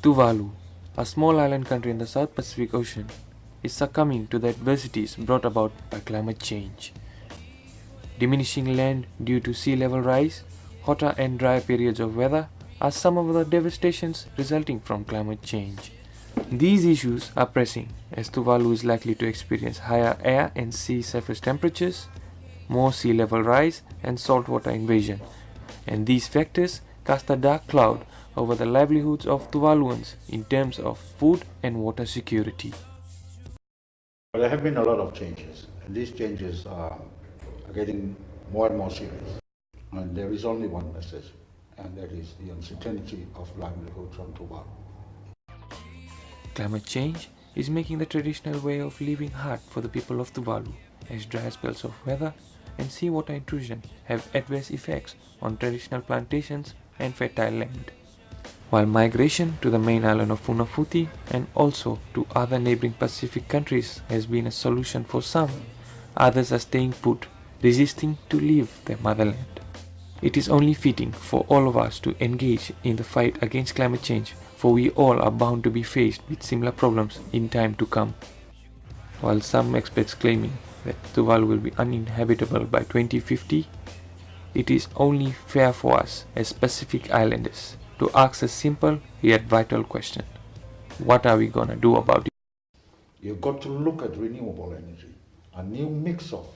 Tuvalu, a small island country in the South Pacific Ocean, is succumbing to the adversities brought about by climate change. Diminishing land due to sea level rise, hotter and drier periods of weather are some of the devastations resulting from climate change. These issues are pressing as Tuvalu is likely to experience higher air and sea surface temperatures, more sea level rise and saltwater invasion, and these factors cast a dark cloud over the livelihoods of Tuvaluans in terms of food and water security. There have been a lot of changes, and these changes are getting more and more serious. And there is only one message, and that is the uncertainty of livelihoods on Tuvalu. Climate change is making the traditional way of living hard for the people of Tuvalu, as dry spells of weather and seawater intrusion have adverse effects on traditional plantations and fertile land. While migration to the main island of Funafuti and also to other neighboring Pacific countries has been a solution for some, others are staying put, resisting to leave their motherland. It is only fitting for all of us to engage in the fight against climate change, for we all are bound to be faced with similar problems in time to come. While some experts claiming that Tuvalu will be uninhabitable by 2050, it is only fair for us as Pacific Islanders to ask a simple yet vital question. What are we gonna do about it? You've got to look at renewable energy, a new mix of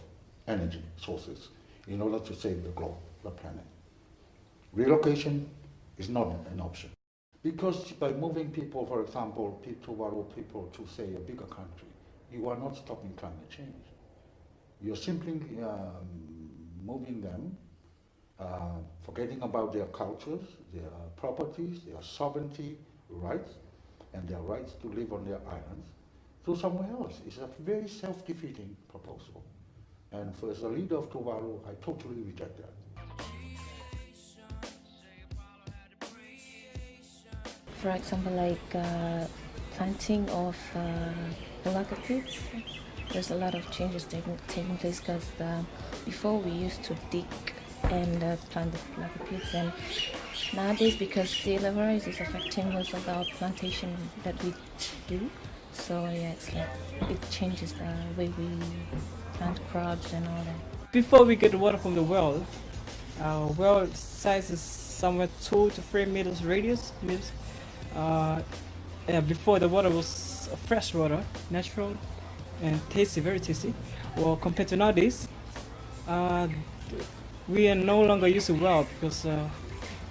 energy sources in order to save the globe, the planet. Relocation is not an option. Because by moving people, for example, Tuvalu people to say a bigger country, you are not stopping climate change. You're simply moving them, forgetting about their cultures, their properties, their sovereignty rights, and their rights to live on their islands, to somewhere else. It's a very self-defeating proposal. And as a leader of Tuvalu, I totally reject that. For example, like planting of palaka pits, there's a lot of changes taking place because before we used to dig and plant the palaka pits, and nowadays because sea level rise is affecting most of our plantation that we do, so yeah, it's like it changes the way we plant crops and all that. Before we get water from the well, our well size is somewhere 2 to 3 meters radius. Before the water was fresh water, natural and tasty, very tasty. Well, compared to nowadays, we are no longer using well because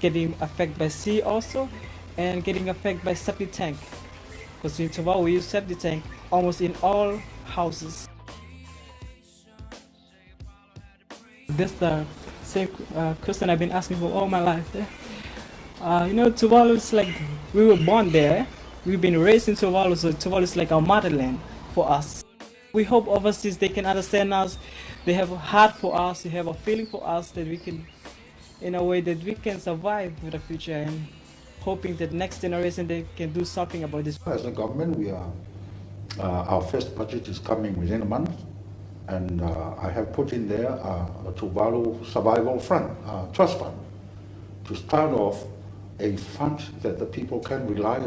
getting affected by sea also, and getting affected by septic tank. Because in Tuvalu we use septic tank almost in all houses. That's the same question I've been asking for all my life. Tuvalu is like, we were born there, we've been raised in Tuvalu, so Tuvalu is like our motherland for us. We hope overseas they can understand us, they have a heart for us, they have a feeling for us that we can, in a way that we can survive for the future, and hoping that next generation they can do something about this. As a government, we are, our first budget is coming within a month, and I have put in there a Tuvalu Survival Fund, trust fund, to start off a fund that the people can rely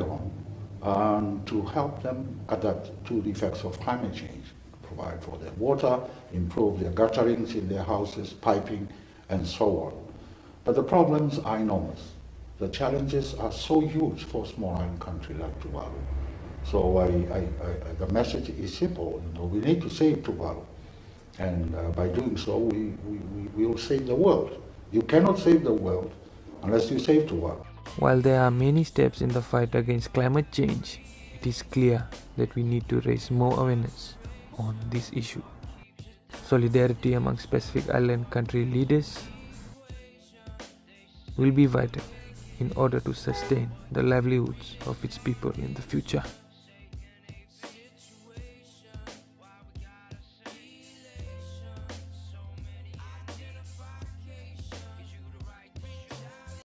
on to help them adapt to the effects of climate change, provide for their water, improve their gutterings in their houses, piping, and so on. But the problems are enormous. The challenges are so huge for a small island country like Tuvalu. So the message is simple. We need to save Tuvalu. And by doing so, we will save the world. You cannot save the world unless you save Tuvalu. While there are many steps in the fight against climate change, it is clear that we need to raise more awareness on this issue. Solidarity among Pacific Island country leaders will be vital in order to sustain the livelihoods of its people in the future.